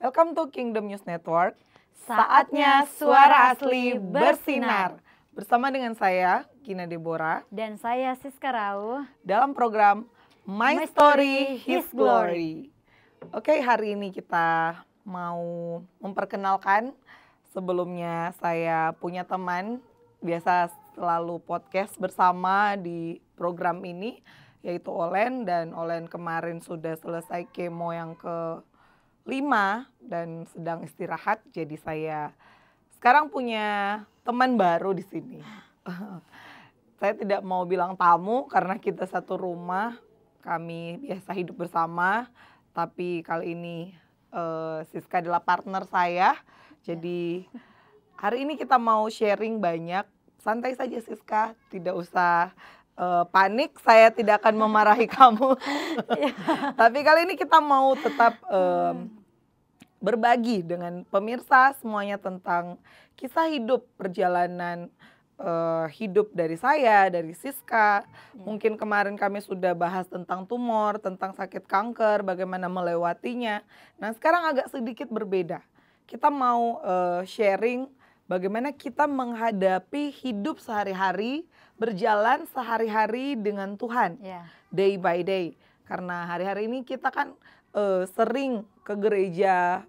Welcome to Kingdom News Network. Saatnya suara asli bersinar. Bersama dengan saya, Gina Deborah. Dan saya, Siska Rau. Dalam program My Story, His Glory. Oke, hari ini kita mau memperkenalkan. Sebelumnya saya punya teman, biasa selalu podcast bersama di program ini, yaitu Olen. Dan Olen kemarin sudah selesai kemo yang ke-5 dan sedang istirahat. Jadi saya sekarang punya teman baru di sini. Saya tidak mau bilang tamu karena kita satu rumah, kami biasa hidup bersama. Tapi kali ini Siska adalah partner saya. Jadi hari ini kita mau sharing banyak. Santai saja Siska, tidak usah panik, saya tidak akan memarahi kamu. Tapi kali ini kita mau tetap berbagi dengan pemirsa semuanya tentang kisah hidup, perjalanan hidup dari saya, dari Siska. Mungkin kemarin kami sudah bahas tentang tumor, tentang sakit kanker, bagaimana melewatinya. Nah sekarang agak sedikit berbeda. Kita mau sharing bagaimana kita menghadapi hidup sehari-hari, berjalan sehari-hari dengan Tuhan, day by day. Karena hari-hari ini kita kan sering ke gereja,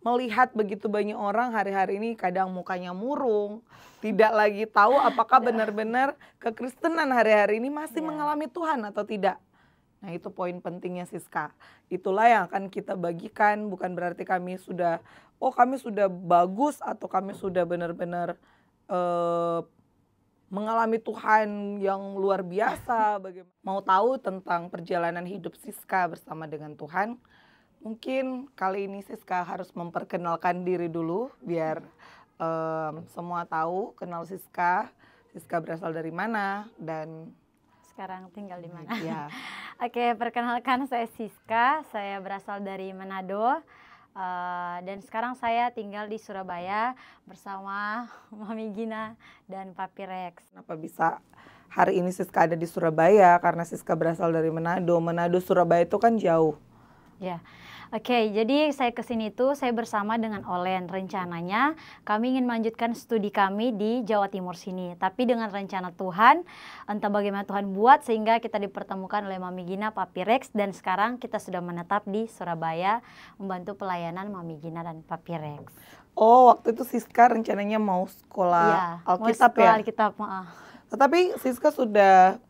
melihat begitu banyak orang hari-hari ini kadang mukanya murung, tidak lagi tahu apakah benar-benar kekristenan hari-hari ini masih mengalami Tuhan atau tidak. Nah itu poin pentingnya Siska. Itulah yang akan kita bagikan, bukan berarti kami sudah bagus atau kami sudah benar-benar mengalami Tuhan yang luar biasa. Mau tahu tentang perjalanan hidup Siska bersama dengan Tuhan? Mungkin kali ini Siska harus memperkenalkan diri dulu biar semua tahu kenal Siska. Siska berasal dari mana dan sekarang tinggal di mana? Ya. Oke, perkenalkan saya Siska, saya berasal dari Manado. Dan sekarang saya tinggal di Surabaya bersama Mami Gina dan Papi Rex. Kenapa bisa hari ini Siska ada di Surabaya? Karena Siska berasal dari Manado. Manado Surabaya itu kan jauh. Ya, oke. Jadi saya kesini tuh saya bersama dengan Olen. Rencananya kami ingin melanjutkan studi kami di Jawa Timur sini. Tapi dengan rencana Tuhan, entah bagaimana Tuhan buat sehingga kita dipertemukan oleh Mami Gina, Papi Rex, dan sekarang kita sudah menetap di Surabaya membantu pelayanan Mami Gina dan Papi Rex. Oh, waktu itu Siska rencananya mau sekolah Alkitab ya? Alkitab, Tetapi Siska sudah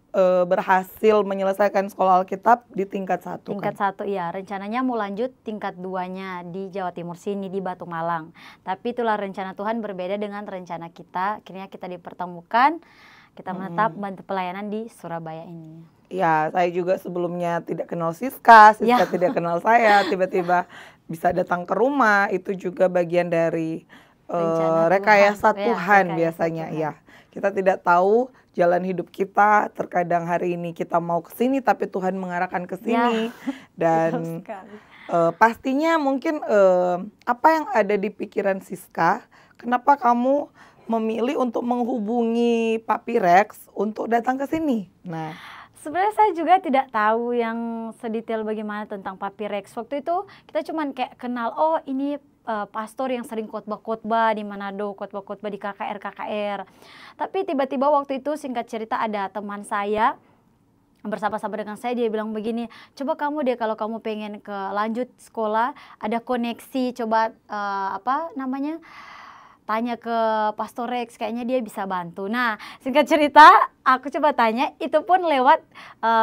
berhasil menyelesaikan sekolah Alkitab di tingkat 1. Tingkat 1, iya. Rencananya mau lanjut tingkat 2-nya di Jawa Timur sini, di Batu Malang. Tapi itulah rencana Tuhan berbeda dengan rencana kita. Akhirnya kita dipertemukan, kita menetap bantu pelayanan di Surabaya ini. Ya, saya juga sebelumnya tidak kenal Siska tidak kenal saya. Tiba-tiba bisa datang ke rumah, itu juga bagian dari rekayasa Tuhan biasanya. Tuhan. Ya, kita tidak tahu jalan hidup kita, terkadang hari ini kita mau ke sini tapi Tuhan mengarahkan ke sini. Dan pastinya mungkin apa yang ada di pikiran Siska, kenapa kamu memilih untuk menghubungi Papi Rex untuk datang ke sini? Nah, sebenarnya saya juga tidak tahu yang sedetail bagaimana tentang Papi Rex. Waktu itu kita cuman kayak kenal, oh ini pastor yang sering khotbah-khotbah di Manado, khotbah-khotbah di KKR. Tapi tiba-tiba waktu itu singkat cerita ada teman saya bersama-sama dengan saya, dia bilang begini, coba kamu deh kalau kamu pengen lanjut sekolah, ada koneksi, coba tanya ke Pastor Rex, kayaknya dia bisa bantu. Nah, singkat cerita, aku coba tanya, itu pun lewat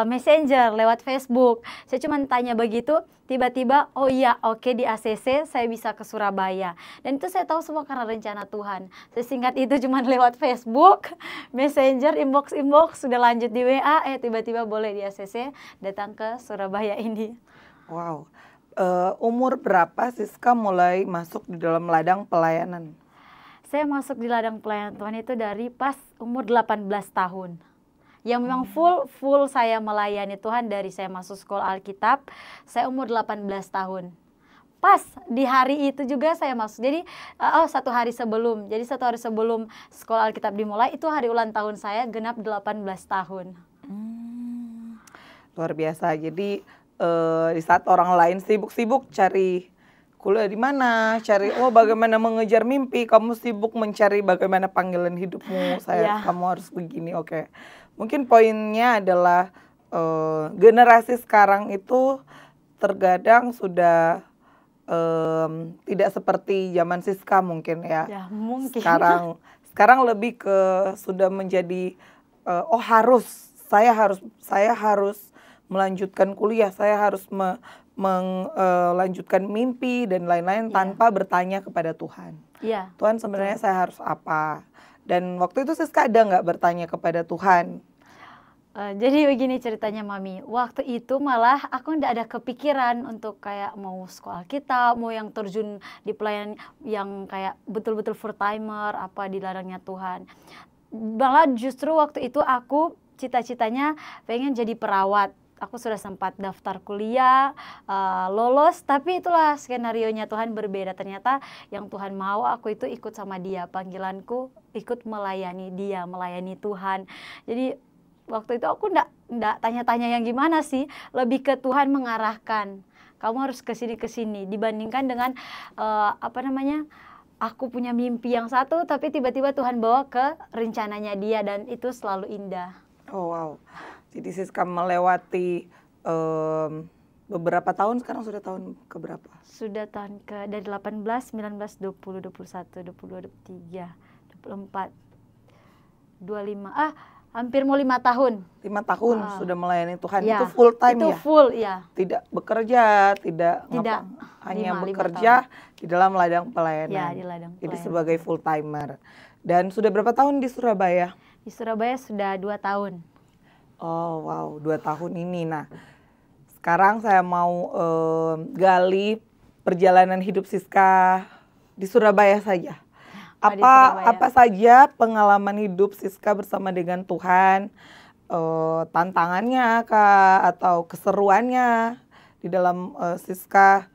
Messenger, lewat Facebook. Saya cuma tanya begitu, tiba-tiba, oh iya, oke, di ACC saya bisa ke Surabaya. Dan itu saya tahu semua karena rencana Tuhan. Sesingkat itu cuma lewat Facebook, Messenger, inbox, sudah lanjut di WA, tiba-tiba boleh di ACC datang ke Surabaya ini. Wow, umur berapa Siska mulai masuk di dalam ladang pelayanan? Saya masuk di ladang pelayanan Tuhan itu dari pas umur 18 tahun. Yang memang full saya melayani Tuhan dari saya masuk sekolah Alkitab, saya umur 18 tahun. Pas di hari itu juga saya masuk. Jadi satu hari sebelum sekolah Alkitab dimulai, itu hari ulang tahun saya genap 18 tahun. Luar biasa. Jadi di saat orang lain sibuk-sibuk cari kuliah di mana, cari bagaimana mengejar mimpi, kamu sibuk mencari bagaimana panggilan hidupmu, kamu harus begini. Oke. Mungkin poinnya adalah generasi sekarang itu terkadang sudah tidak seperti zaman Siska mungkin ya. Ya, mungkin. Sekarang lebih ke sudah menjadi saya harus melanjutkan kuliah, saya harus melanjutkan mimpi dan lain-lain tanpa bertanya kepada Tuhan. Tuhan sebenarnya saya harus apa? Dan waktu itu Siska ada nggak bertanya kepada Tuhan? Jadi begini ceritanya Mami, waktu itu malah aku nggak ada kepikiran untuk kayak mau sekolah kita, mau yang terjun di pelayanan yang kayak betul-betul full timer apa di ladangnya Tuhan. Malah justru waktu itu aku cita-citanya pengen jadi perawat. Aku sudah sempat daftar kuliah, lolos, tapi itulah skenarionya Tuhan berbeda. Ternyata yang Tuhan mau aku itu ikut sama Dia, panggilanku ikut melayani Dia, melayani Tuhan. Jadi waktu itu aku nggak tanya-tanya yang gimana sih, lebih ke Tuhan mengarahkan. Kamu harus ke sini dibandingkan dengan aku punya mimpi yang satu tapi tiba-tiba Tuhan bawa ke rencananya Dia dan itu selalu indah. Oh wow. Jadi Siska melewati beberapa tahun, sekarang sudah tahun keberapa? Sudah tahun dari 18, 19, 20, 21, 22, 23, 24, 25, hampir mau 5 tahun. 5 tahun sudah melayani Tuhan, itu full time itu ya? Full, ya. Tidak bekerja, hanya bekerja di dalam ladang pelayanan. Ya, di ladang pelayanan. Jadi sebagai full timer. Dan sudah berapa tahun di Surabaya? Di Surabaya sudah 2 tahun. Oh wow, 2 tahun ini. Nah, sekarang saya mau gali perjalanan hidup Siska di Surabaya saja. Apa saja pengalaman hidup Siska bersama dengan Tuhan, tantangannya kah atau keseruannya di dalam Siska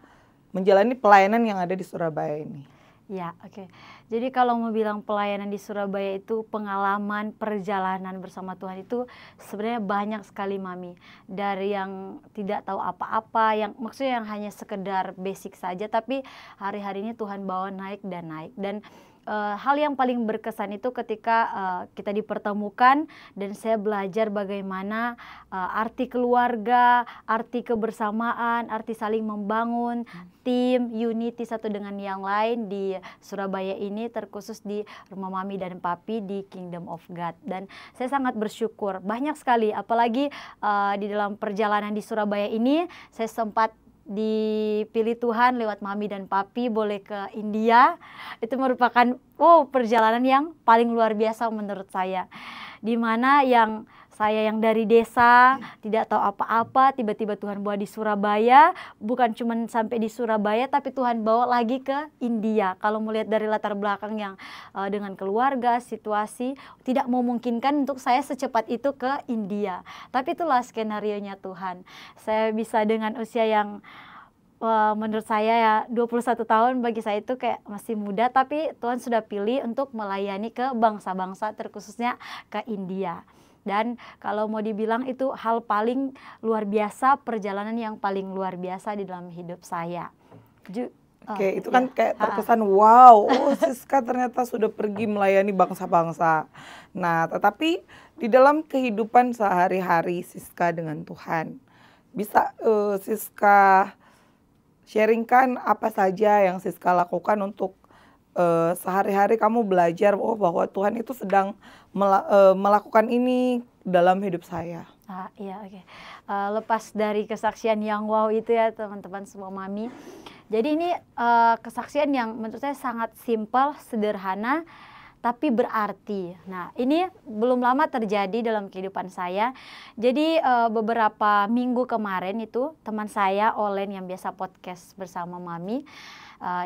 menjalani pelayanan yang ada di Surabaya ini? Ya, oke. Jadi kalau mau bilang pelayanan di Surabaya itu pengalaman perjalanan bersama Tuhan itu sebenarnya banyak sekali Mami. Dari yang tidak tahu apa-apa, yang maksudnya yang hanya sekedar basic saja, tapi hari-harinya Tuhan bawa naik dan naik. Dan hal yang paling berkesan itu ketika kita dipertemukan dan saya belajar bagaimana arti keluarga, arti kebersamaan, arti saling membangun, tim, unity satu dengan yang lain di Surabaya ini, terkhusus di Rumah Mami dan Papi di Kingdom of God. Dan saya sangat bersyukur, banyak sekali, apalagi di dalam perjalanan di Surabaya ini, saya sempat dipilih Tuhan lewat Mami dan Papi boleh ke India. Itu merupakan perjalanan yang paling luar biasa menurut saya, dimana saya yang dari desa tidak tahu apa-apa, tiba-tiba Tuhan bawa di Surabaya. Bukan cuma sampai di Surabaya, tapi Tuhan bawa lagi ke India. Kalau melihat dari latar belakang yang dengan keluarga, situasi tidak memungkinkan untuk saya secepat itu ke India. Tapi itulah skenarionya Tuhan. Saya bisa dengan usia yang menurut saya ya 21 tahun, bagi saya itu kayak masih muda, tapi Tuhan sudah pilih untuk melayani ke bangsa-bangsa, terkhususnya ke India. Dan kalau mau dibilang itu hal paling luar biasa, perjalanan yang paling luar biasa di dalam hidup saya. Oke, itu kan kayak terkesan wow, Siska ternyata sudah pergi melayani bangsa-bangsa. Nah, tetapi di dalam kehidupan sehari-hari Siska dengan Tuhan, bisa Siska sharingkan apa saja yang Siska lakukan untuk sehari-hari kamu belajar bahwa Tuhan itu sedang melakukan ini dalam hidup saya. Iya, oke. Lepas dari kesaksian yang wow itu ya teman-teman semua Mami. Jadi ini kesaksian yang menurut saya sangat simpel, sederhana, tapi berarti. Nah, ini belum lama terjadi dalam kehidupan saya. Jadi beberapa minggu kemarin itu teman saya Olen yang biasa podcast bersama Mami,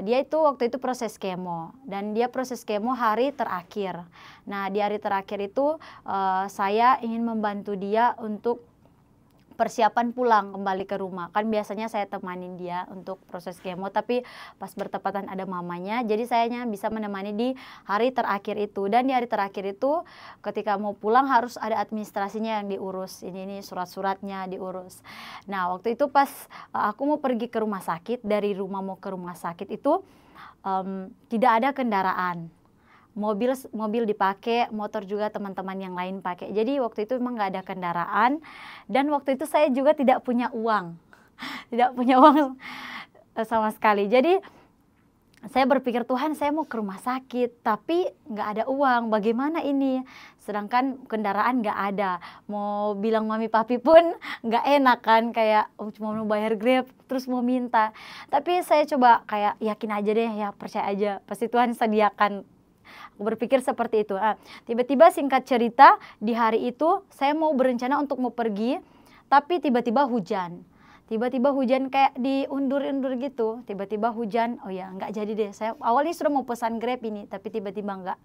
dia itu waktu itu proses kemo, dan dia proses kemo hari terakhir. Nah, di hari terakhir itu saya ingin membantu dia untuk persiapan pulang kembali ke rumah. Kan biasanya saya temanin dia untuk proses kemo, tapi pas bertepatan ada mamanya, jadi saya hanya bisa menemani di hari terakhir itu. Dan di hari terakhir itu ketika mau pulang harus ada administrasinya yang diurus. Ini surat-suratnya diurus. Nah, waktu itu pas aku mau pergi ke rumah sakit, dari rumah mau ke rumah sakit itu tidak ada kendaraan. Mobil dipakai, motor juga teman-teman yang lain pakai. Jadi waktu itu memang nggak ada kendaraan, dan waktu itu saya juga tidak punya uang, tidak punya uang sama sekali. Jadi saya berpikir, Tuhan, saya mau ke rumah sakit tapi nggak ada uang, bagaimana ini? Sedangkan kendaraan nggak ada. Mau bilang mami papi pun nggak enak kan, kayak cuma mau bayar Grab terus mau minta. Tapi saya coba kayak yakin aja deh, ya percaya aja, pasti Tuhan sediakan. Aku berpikir seperti itu. Tiba-tiba singkat cerita, di hari itu saya mau berencana untuk mau pergi, tapi tiba-tiba hujan. Tiba-tiba hujan kayak diundur-undur gitu. Tiba-tiba hujan, oh ya nggak jadi deh. Saya awalnya sudah mau pesan Grab ini, tapi tiba-tiba nggak.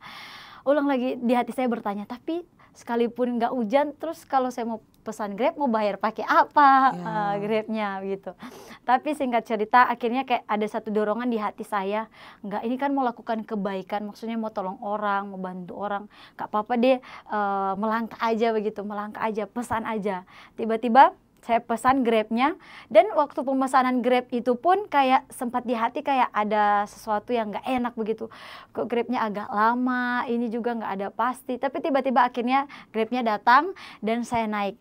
Ulang lagi, di hati saya bertanya, tapi sekalipun nggak hujan, terus kalau saya mau pesan Grab mau bayar pakai apa Grabnya gitu. Tapi singkat cerita akhirnya kayak ada satu dorongan di hati saya, enggak, ini kan mau lakukan kebaikan, maksudnya mau tolong orang, mau bantu orang, gak apa-apa deh, melangkah aja begitu, melangkah aja, pesan aja. Tiba-tiba saya pesan Grabnya, dan waktu pemesanan Grab itu pun kayak sempat di hati kayak ada sesuatu yang nggak enak begitu. Kok Grabnya agak lama, ini juga nggak ada pasti. Tapi tiba-tiba akhirnya Grabnya datang dan saya naik.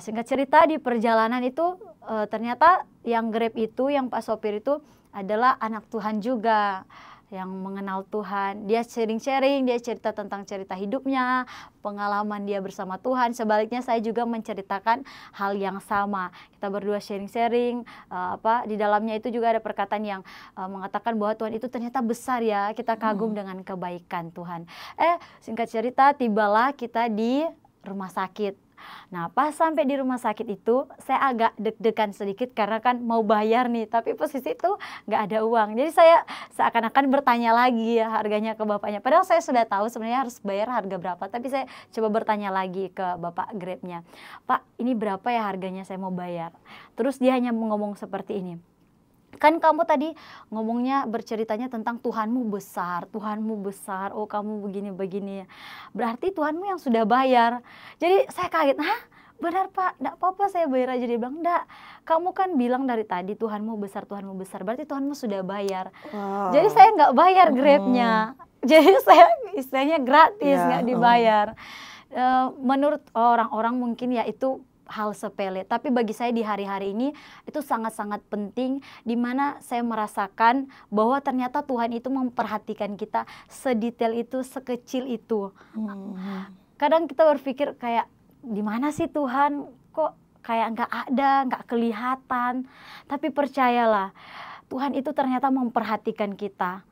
Singkat cerita di perjalanan itu ternyata yang Grab itu, yang Pak sopir itu adalah anak Tuhan juga, yang mengenal Tuhan. Dia sharing-sharing, dia cerita tentang cerita hidupnya, pengalaman dia bersama Tuhan. Sebaliknya saya juga menceritakan hal yang sama. Kita berdua sharing-sharing, di dalamnya itu juga ada perkataan yang mengatakan bahwa Tuhan itu ternyata besar ya, kita kagum dengan kebaikan Tuhan. Singkat cerita tibalah kita di rumah sakit. Nah, pas sampai di rumah sakit itu saya agak deg-degan sedikit karena kan mau bayar nih, tapi posisi itu nggak ada uang. Jadi saya seakan-akan bertanya lagi ya harganya ke bapaknya. Padahal saya sudah tahu sebenarnya harus bayar harga berapa, tapi saya coba bertanya lagi ke bapak Grabnya, Pak, ini berapa ya harganya, saya mau bayar. Terus dia hanya ngomong seperti ini, kan kamu tadi ngomongnya berceritanya tentang Tuhanmu besar, oh kamu begini-begini. Berarti Tuhanmu yang sudah bayar. Jadi saya kaget, benar Pak, enggak apa-apa saya bayar aja. Dia bilang, enggak, kamu kan bilang dari tadi Tuhanmu besar, berarti Tuhanmu sudah bayar. Wow. Jadi saya nggak bayar Grabnya. Jadi saya istilahnya gratis, nggak dibayar. Menurut orang-orang mungkin ya itu hal sepele, tapi bagi saya di hari-hari ini itu sangat-sangat penting, di mana saya merasakan bahwa ternyata Tuhan itu memperhatikan kita sedetail itu, sekecil itu. Kadang kita berpikir kayak, di mana sih Tuhan, kok kayak nggak ada, nggak kelihatan. Tapi percayalah, Tuhan itu ternyata memperhatikan kita.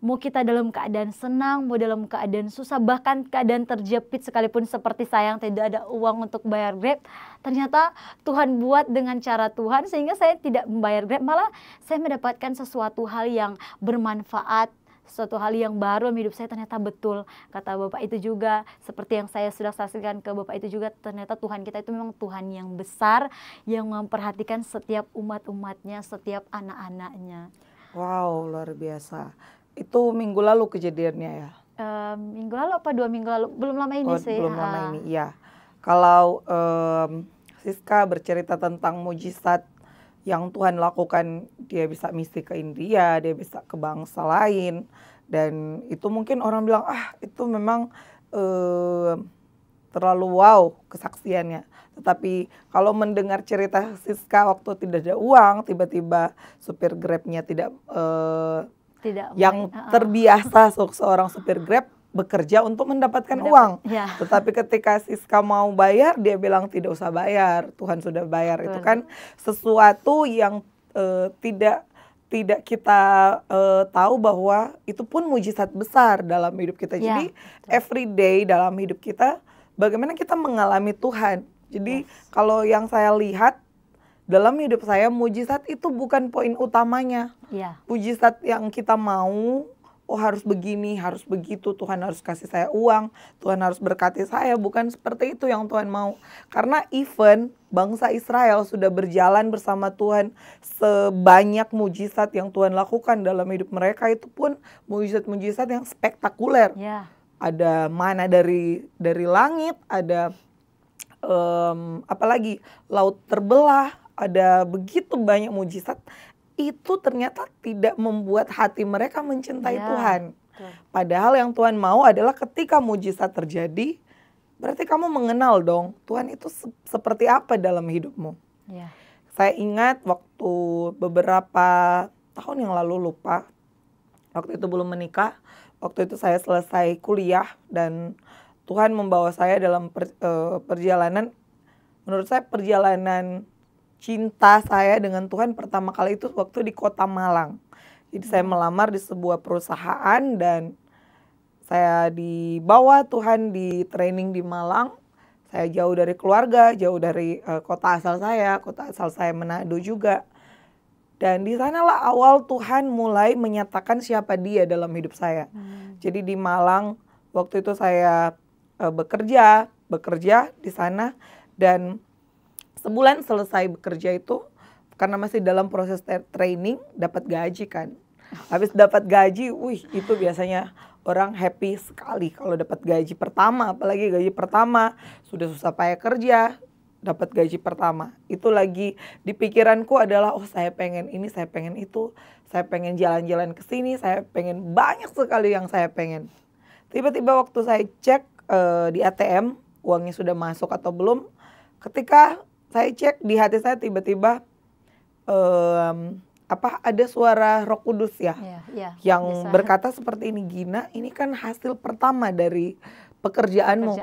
Mau kita dalam keadaan senang, mau dalam keadaan susah, bahkan keadaan terjepit sekalipun seperti saya yang tidak ada uang untuk bayar Grab, ternyata Tuhan buat dengan cara Tuhan sehingga saya tidak membayar Grab, malah saya mendapatkan sesuatu hal yang bermanfaat, sesuatu hal yang baru dalam hidup saya. Ternyata betul kata Bapak itu juga, seperti yang saya sudah saksikan ke Bapak itu juga, ternyata Tuhan kita itu memang Tuhan yang besar, yang memperhatikan setiap umat-umatnya, setiap anak-anaknya. Wow, luar biasa. Itu minggu lalu kejadiannya ya? Minggu lalu apa 2 minggu lalu? Belum lama ini sih. Belum lama ini, iya. Kalau Siska bercerita tentang mujizat yang Tuhan lakukan, dia bisa misi ke India, dia bisa ke bangsa lain. Dan itu mungkin orang bilang, itu memang terlalu wow kesaksiannya. Tetapi kalau mendengar cerita Siska waktu tidak ada uang, tiba-tiba supir Grabnya tidak yang terbiasa seorang supir Grab bekerja untuk mendapatkan uang. Ya. Tetapi ketika Siska mau bayar, dia bilang tidak usah bayar, Tuhan sudah bayar. Itu kan sesuatu yang tidak kita tahu bahwa itu pun mujizat besar dalam hidup kita. Jadi every day dalam hidup kita, bagaimana kita mengalami Tuhan. Jadi kalau yang saya lihat dalam hidup saya, mujizat itu bukan poin utamanya. Mujizat yang kita mau oh harus begini, harus begitu, Tuhan harus kasih saya uang, Tuhan harus berkati saya. Bukan seperti itu yang Tuhan mau. Karena even bangsa Israel sudah berjalan bersama Tuhan, sebanyak mujizat yang Tuhan lakukan dalam hidup mereka itu pun mujizat-mujizat yang spektakuler. Ya. Ada mana dari langit, ada apalagi laut terbelah, ada begitu banyak mujizat. Itu ternyata tidak membuat hati mereka mencintai Ya, Tuhan. betul. Padahal yang Tuhan mau adalah ketika mujizat terjadi, berarti kamu mengenal dong Tuhan itu seperti apa dalam hidupmu. Ya. Saya ingat waktu beberapa tahun yang lalu, lupa, waktu itu belum menikah, waktu itu saya selesai kuliah dan Tuhan membawa saya dalam perjalanan, menurut saya perjalanan cinta saya dengan Tuhan pertama kali itu waktu di kota Malang. Jadi saya melamar di sebuah perusahaan dan saya dibawa Tuhan di training di Malang. Saya jauh dari keluarga, jauh dari kota asal saya Manado juga. Dan di sanalah awal Tuhan mulai menyatakan siapa Dia dalam hidup saya. Jadi di Malang waktu itu saya bekerja di sana, dan sebulan selesai bekerja itu, karena masih dalam proses training, dapat gaji kan. Habis dapat gaji, itu biasanya orang happy sekali kalau dapat gaji pertama. Apalagi gaji pertama, sudah susah payah kerja, dapat gaji pertama. Itu lagi di pikiranku adalah, oh saya pengen ini, saya pengen itu, saya pengen jalan-jalan ke sini, saya pengen banyak sekali yang saya pengen. Tiba-tiba waktu saya cek di ATM, uangnya sudah masuk atau belum, ketika saya cek di hati saya tiba-tiba ada suara Roh Kudus ya, yang bisa. berkata seperti ini, Gina, ini kan hasil pertama dari pekerjaanmu.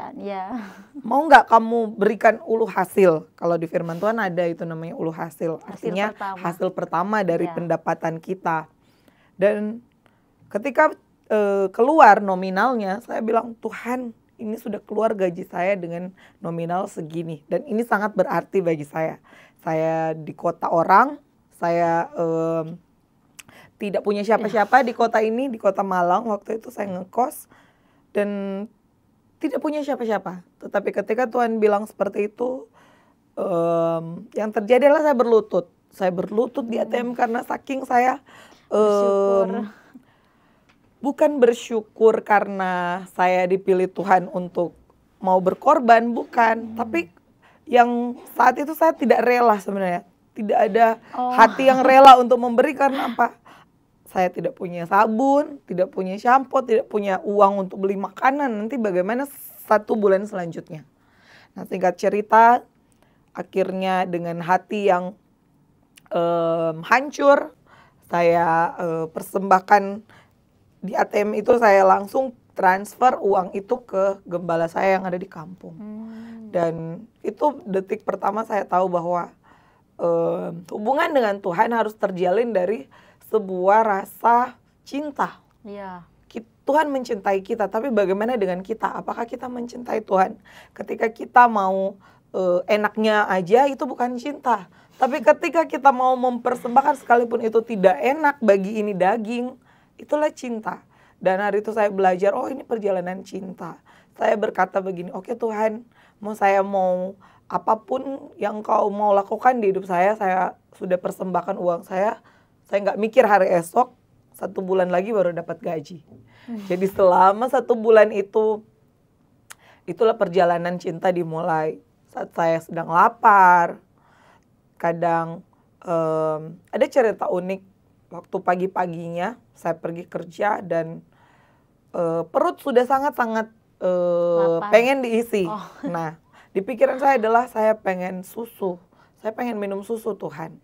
Mau nggak kamu berikan ulu hasil? Kalau di firman Tuhan ada itu namanya ulu hasil. Artinya hasil pertama dari pendapatan kita. Dan ketika keluar nominalnya, saya bilang, Tuhan, ini sudah keluar gaji saya dengan nominal segini. Dan ini sangat berarti bagi saya. Saya di kota orang, saya tidak punya siapa-siapa di kota ini, di kota Malang. Waktu itu saya ngekos dan tidak punya siapa-siapa. Tetapi ketika Tuhan bilang seperti itu, yang terjadi adalah saya berlutut. Saya berlutut di ATM karena saking saya bukan bersyukur karena saya dipilih Tuhan untuk mau berkorban, bukan. Tapi yang saat itu saya tidak rela sebenarnya. Tidak ada hati yang rela untuk memberi karena apa? Saya tidak punya sabun, tidak punya shampoo, tidak punya uang untuk beli makanan. Nanti bagaimana 1 bulan selanjutnya? Nah, singkat cerita, akhirnya dengan hati yang hancur, saya persembahkan di ATM itu, saya langsung transfer uang itu ke gembala saya yang ada di kampung. Dan itu detik pertama saya tahu bahwa hubungan dengan Tuhan harus terjalin dari sebuah rasa cinta. Tuhan mencintai kita, tapi bagaimana dengan kita? Apakah kita mencintai Tuhan? Ketika kita mau enaknya aja, itu bukan cinta. Tapi ketika kita mau mempersembahkan sekalipun itu tidak enak, bagi ini daging, itulah cinta. Dan hari itu saya belajar, oh ini perjalanan cinta. Saya berkata begini, oke Tuhan, saya mau apapun yang kau mau lakukan di hidup saya sudah persembahkan uang saya nggak mikir hari esok, 1 bulan lagi baru dapat gaji. Jadi selama 1 bulan itu, itulah perjalanan cinta dimulai. Saat saya sedang lapar, kadang ada cerita unik. Waktu pagi-paginya saya pergi kerja dan perut sudah sangat-sangat pengen diisi. Nah, di pikiran saya adalah saya pengen susu. Saya pengen minum susu Tuhan.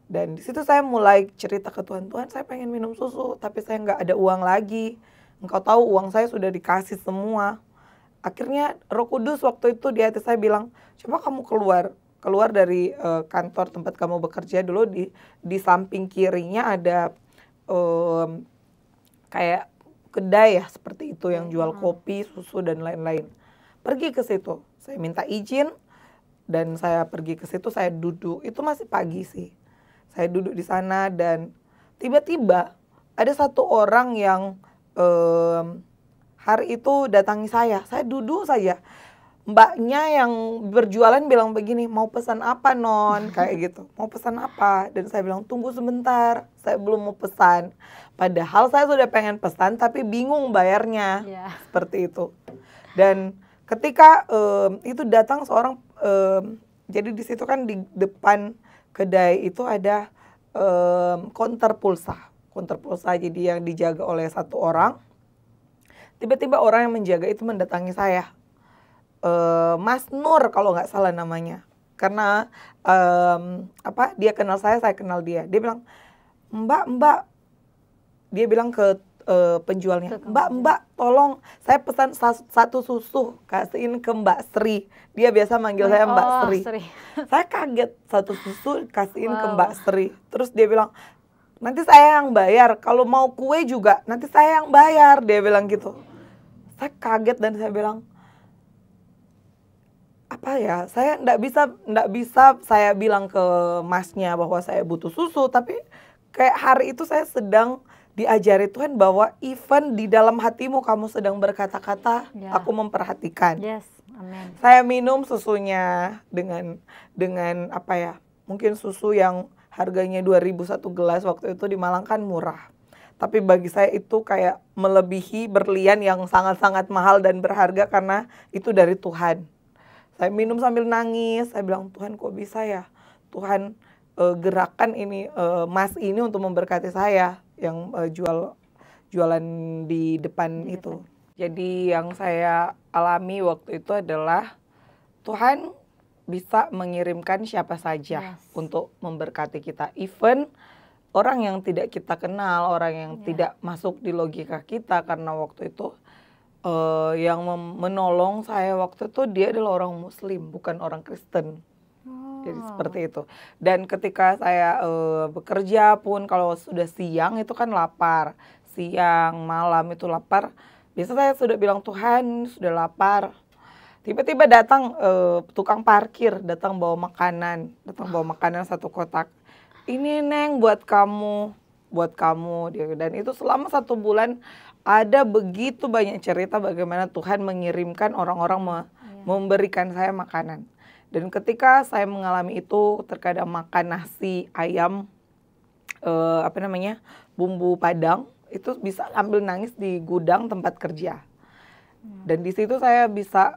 Dan di situ saya mulai cerita ke Tuhan, Tuhan saya pengen minum susu tapi saya nggak ada uang lagi. Engkau tahu uang saya sudah dikasih semua. Akhirnya Roh Kudus waktu itu di hati saya bilang, coba kamu keluar dari kantor tempat kamu bekerja dulu, di samping kirinya ada kayak kedai ya seperti itu yang jual kopi, susu dan lain-lain. Pergi ke situ, saya minta izin dan saya pergi ke situ, saya duduk. Itu masih pagi sih. Saya duduk di sana dan tiba-tiba ada 1 orang yang hari itu datangi saya duduk saja. Mbaknya yang berjualan bilang begini, mau pesan apa non? Kayak gitu, mau pesan apa? Dan saya bilang tunggu sebentar, saya belum mau pesan. Padahal saya sudah pengen pesan tapi bingung bayarnya, seperti itu. Dan ketika itu datang seorang, jadi di situ kan di depan kedai itu ada counter pulsa jadi yang dijaga oleh satu orang. Tiba-tiba orang yang menjaga itu mendatangi saya. Mas Nur kalau nggak salah namanya, karena dia kenal saya kenal dia. Dia bilang mbak, dia bilang ke penjualnya, mbak tolong saya pesan satu susu, kasihin ke Mbak Sri. Dia biasa manggil saya Mbak Sri. Saya kaget, satu susu kasihin ke Mbak Sri. Terus dia bilang nanti saya yang bayar, kalau mau kue juga nanti saya yang bayar, dia bilang gitu. Saya kaget dan saya bilang apa ya, saya nggak bisa saya bilang ke masnya bahwa saya butuh susu, tapi kayak hari itu saya sedang diajari Tuhan bahwa even di dalam hatimu kamu sedang berkata-kata, aku memperhatikan. Amen. Saya minum susunya dengan apa ya, mungkin susu yang harganya 2.000 satu gelas waktu itu di Malang kan murah. Tapi bagi saya itu kayak melebihi berlian yang sangat-sangat mahal dan berharga karena itu dari Tuhan. Saya minum sambil nangis, saya bilang Tuhan kok bisa ya, Tuhan gerakan ini mas ini untuk memberkati saya yang jualan di depan itu. Jadi yang saya alami waktu itu adalah Tuhan bisa mengirimkan siapa saja untuk memberkati kita. Even orang yang tidak kita kenal, orang yang tidak masuk di logika kita, karena waktu itu yang menolong saya waktu itu dia adalah orang Muslim, bukan orang Kristen. Jadi seperti itu. Dan ketika saya bekerja pun kalau sudah siang itu kan lapar, siang malam itu lapar. Biasa saya sudah bilang Tuhan sudah lapar. Tiba-tiba datang tukang parkir, datang bawa makanan satu kotak. Ini Neng buat kamu. Dan itu selama 1 bulan. Ada begitu banyak cerita bagaimana Tuhan mengirimkan orang-orang memberikan saya makanan. Dan ketika saya mengalami itu, terkadang makan nasi ayam, bumbu padang, itu bisa sambil nangis di gudang tempat kerja. Dan di situ saya bisa,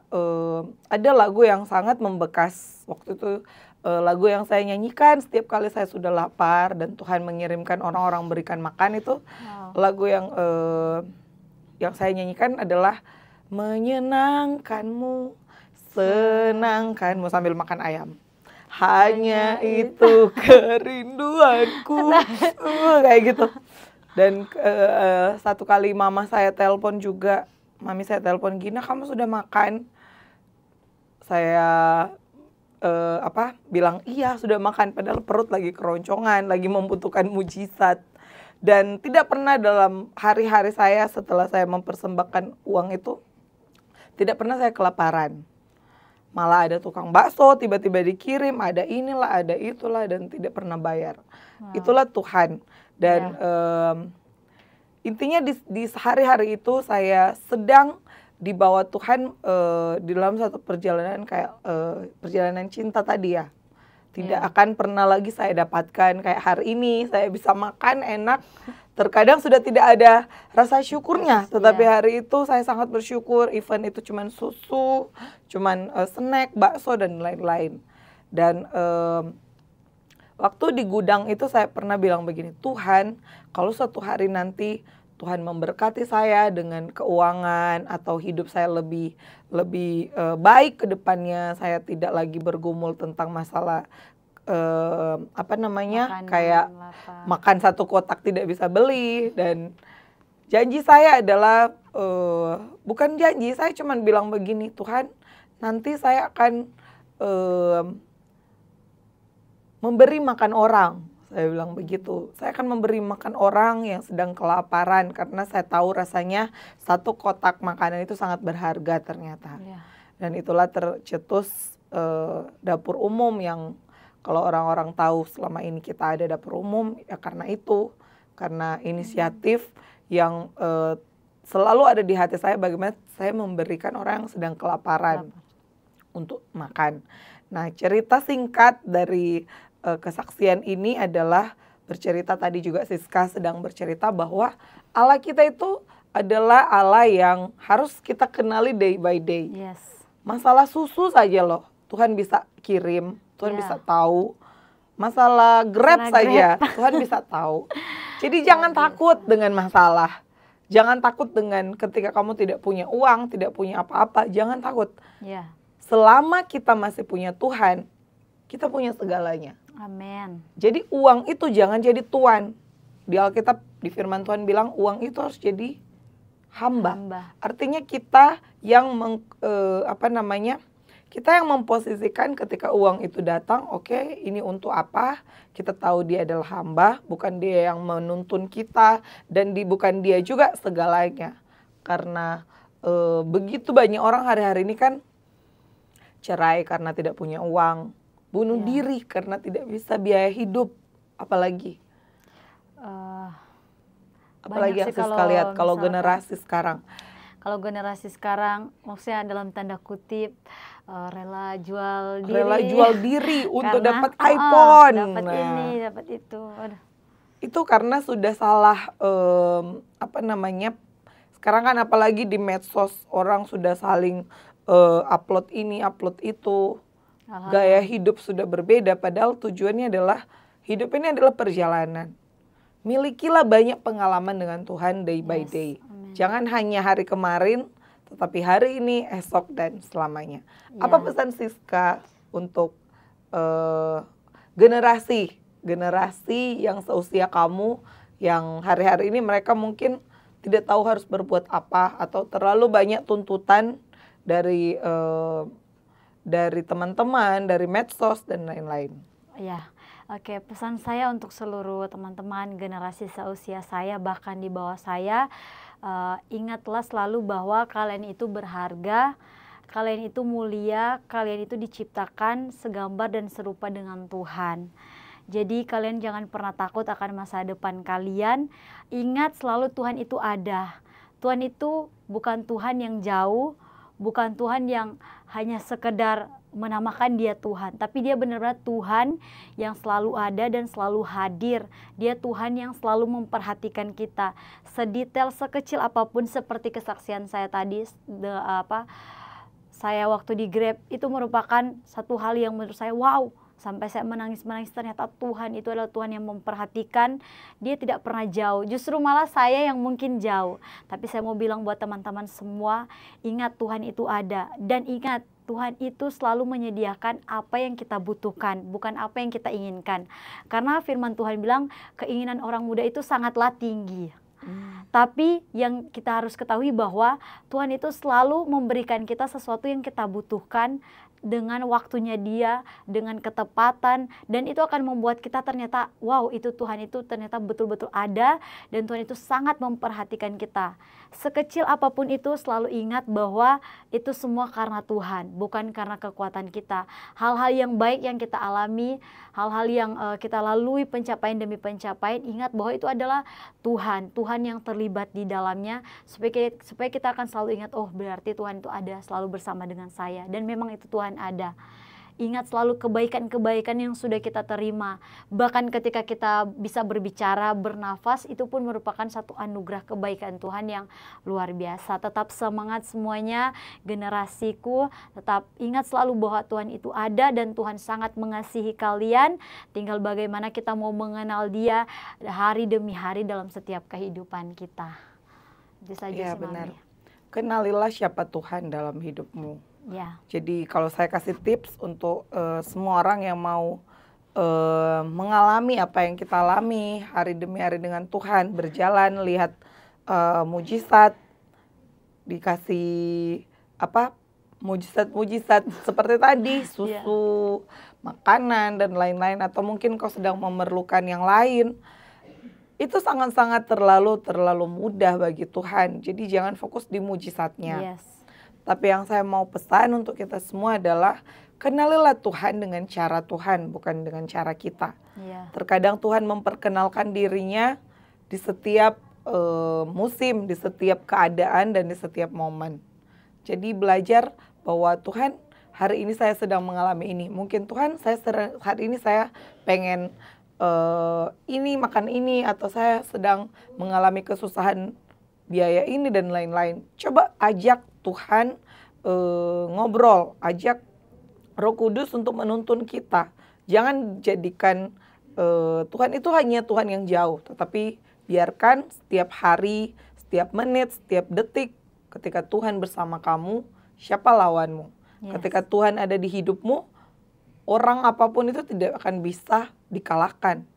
ada lagu yang sangat membekas waktu itu, lagu yang saya nyanyikan setiap kali saya sudah lapar dan Tuhan mengirimkan orang-orang berikan makan itu. Lagu yang saya nyanyikan adalah menyenangkanmu, senangkanmu sambil makan ayam. Hanya itu kerinduanku, kayak gitu. Dan satu kali mami saya telepon Gina kamu sudah makan? Saya bilang iya sudah makan, padahal perut lagi keroncongan, lagi membutuhkan mujizat. Dan tidak pernah dalam hari-hari saya setelah saya mempersembahkan uang itu, tidak pernah saya kelaparan. Malah ada tukang bakso tiba-tiba dikirim, ada inilah, ada itulah, dan tidak pernah bayar. Itulah Tuhan. Dan intinya di hari-hari itu saya sedang dibawa Tuhan di dalam satu perjalanan kayak perjalanan cinta tadi ya. Tidak akan pernah lagi saya dapatkan kayak hari ini saya bisa makan enak. Terkadang sudah tidak ada rasa syukurnya, tetapi hari itu saya sangat bersyukur. Even itu cuman susu, cuman snack, bakso dan lain-lain. Dan waktu di gudang itu saya pernah bilang begini, Tuhan, kalau suatu hari nanti Tuhan memberkati saya dengan keuangan atau hidup saya lebih baik ke depannya, saya tidak lagi bergumul tentang masalah kayak makan satu kotak tidak bisa beli. Dan janji saya adalah bukan janji, saya cuma bilang begini, Tuhan nanti saya akan memberi makan orang. Saya bilang begitu, saya akan memberi makan orang yang sedang kelaparan karena saya tahu rasanya satu kotak makanan itu sangat berharga ternyata. Dan itulah tercetus dapur umum yang kalau orang-orang tahu selama ini kita ada dapur umum ya karena itu, karena inisiatif yang selalu ada di hati saya bagaimana saya memberikan orang yang sedang kelaparan untuk makan. Nah, cerita singkat dari kesaksian ini adalah bercerita, tadi juga Siska sedang bercerita bahwa Allah kita itu adalah Allah yang harus kita kenali day by day. Yes. Masalah susu saja loh, Tuhan bisa kirim, Tuhan bisa tahu. Masalah Grab saja, Tuhan bisa tahu. Jadi jangan takut dengan masalah. Jangan takut dengan ketika kamu tidak punya uang, tidak punya apa-apa, jangan takut. Yeah. Selama kita masih punya Tuhan, kita punya segalanya. Amin. Jadi uang itu jangan jadi tuan. Di Alkitab, di firman Tuhan bilang uang itu harus jadi hamba. Artinya kita yang kita yang memposisikan ketika uang itu datang, oke, ini untuk apa? Kita tahu dia adalah hamba, bukan dia yang menuntun kita, dan bukan dia juga segalanya. Karena begitu banyak orang hari-hari ini kan cerai karena tidak punya uang, bunuh diri karena tidak bisa biaya hidup, apalagi yang Siska lihat kalau generasi sekarang. Kalau generasi sekarang, maksudnya dalam tanda kutip rela jual diri untuk dapat iPhone, dapat ini, dapat itu. Aduh. Itu karena sudah salah sekarang kan apalagi di medsos orang sudah saling upload ini, upload itu. Gaya hidup sudah berbeda, padahal tujuannya adalah hidup ini adalah perjalanan. Milikilah banyak pengalaman dengan Tuhan day by day. Amen. Jangan hanya hari kemarin, tetapi hari ini, esok, dan selamanya. Apa pesan Siska untuk generasi yang seusia kamu, yang hari-hari ini mereka mungkin tidak tahu harus berbuat apa, atau terlalu banyak tuntutan dari teman-teman, dari medsos, dan lain-lain. Ya, oke. Pesan saya untuk seluruh teman-teman generasi seusia saya, bahkan di bawah saya, ingatlah selalu bahwa kalian itu berharga, kalian itu mulia, kalian itu diciptakan segambar dan serupa dengan Tuhan. Jadi kalian jangan pernah takut akan masa depan kalian. Ingat selalu Tuhan itu ada. Tuhan itu bukan Tuhan yang jauh, bukan Tuhan yang hanya sekedar menamakan dia Tuhan, tapi dia benar-benar Tuhan yang selalu ada dan selalu hadir. Dia Tuhan yang selalu memperhatikan kita, sedetail sekecil apapun. Seperti kesaksian saya tadi, saya waktu di Grab, itu merupakan satu hal yang menurut saya wow. Sampai saya menangis-menangis, ternyata Tuhan itu adalah Tuhan yang memperhatikan. Dia tidak pernah jauh, justru malah saya yang mungkin jauh. Tapi saya mau bilang buat teman-teman semua, ingat Tuhan itu ada. Dan ingat, Tuhan itu selalu menyediakan apa yang kita butuhkan, bukan apa yang kita inginkan. Karena firman Tuhan bilang, keinginan orang muda itu sangatlah tinggi. Tapi yang kita harus ketahui bahwa Tuhan itu selalu memberikan kita sesuatu yang kita butuhkan, dengan waktunya dia, dengan ketepatan, dan itu akan membuat kita ternyata wow, itu Tuhan itu ternyata betul-betul ada, dan Tuhan itu sangat memperhatikan kita. Sekecil apapun itu, selalu ingat bahwa itu semua karena Tuhan, bukan karena kekuatan kita. Hal-hal yang baik yang kita alami, hal-hal yang kita lalui, pencapaian demi pencapaian, ingat bahwa itu adalah Tuhan yang terlibat di dalamnya, supaya kita akan selalu ingat, oh berarti Tuhan itu ada selalu bersama dengan saya, dan memang itu Tuhan ada. Ingat selalu kebaikan-kebaikan yang sudah kita terima. Bahkan ketika kita bisa berbicara, bernafas, itu pun merupakan satu anugerah kebaikan Tuhan yang luar biasa. Tetap semangat semuanya, generasiku. Tetap ingat selalu bahwa Tuhan itu ada dan Tuhan sangat mengasihi kalian. Tinggal bagaimana kita mau mengenal Dia hari demi hari dalam setiap kehidupan kita. Itu saja sih, benar. Kenalilah siapa Tuhan dalam hidupmu. Ya. Jadi kalau saya kasih tips untuk semua orang yang mau mengalami apa yang kita alami hari demi hari dengan Tuhan, berjalan, lihat mujizat, dikasih mujizat seperti tadi, susu, makanan, dan lain-lain, atau mungkin kau sedang memerlukan yang lain, itu sangat-sangat terlalu mudah bagi Tuhan. Jadi jangan fokus di mujizatnya. Yes. Tapi yang saya mau pesan untuk kita semua adalah kenalilah Tuhan dengan cara Tuhan, bukan dengan cara kita. Yeah. Terkadang Tuhan memperkenalkan dirinya di setiap musim, di setiap keadaan dan di setiap momen. Jadi belajar bahwa Tuhan, hari ini saya sedang mengalami ini. Mungkin Tuhan, hari ini saya pengen ini makan ini, atau saya sedang mengalami kesusahan biaya ini dan lain-lain. Coba ajak Tuhan ngobrol, ajak Roh Kudus untuk menuntun kita. Jangan jadikan Tuhan itu hanya Tuhan yang jauh, tetapi biarkan setiap hari, setiap menit, setiap detik, ketika Tuhan bersama kamu, siapa lawanmu? Yes. Ketika Tuhan ada di hidupmu, orang apapun itu tidak akan bisa dikalahkan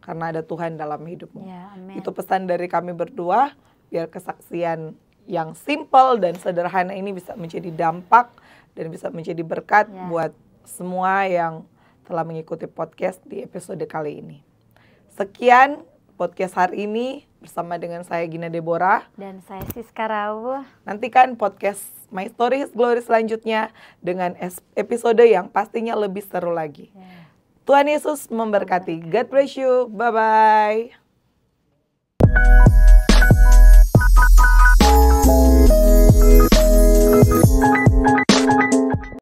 karena ada Tuhan dalam hidupmu. Ya, amin. Itu pesan dari kami berdua, biar kesaksian yang simple dan sederhana ini bisa menjadi dampak dan bisa menjadi berkat buat semua yang telah mengikuti podcast di episode kali ini. Sekian podcast hari ini bersama dengan saya Gina Deborah. Dan saya Siska Rawu. Nantikan podcast My Story His Glory selanjutnya dengan episode yang pastinya lebih seru lagi. Tuhan Yesus memberkati. God bless you. Bye-bye.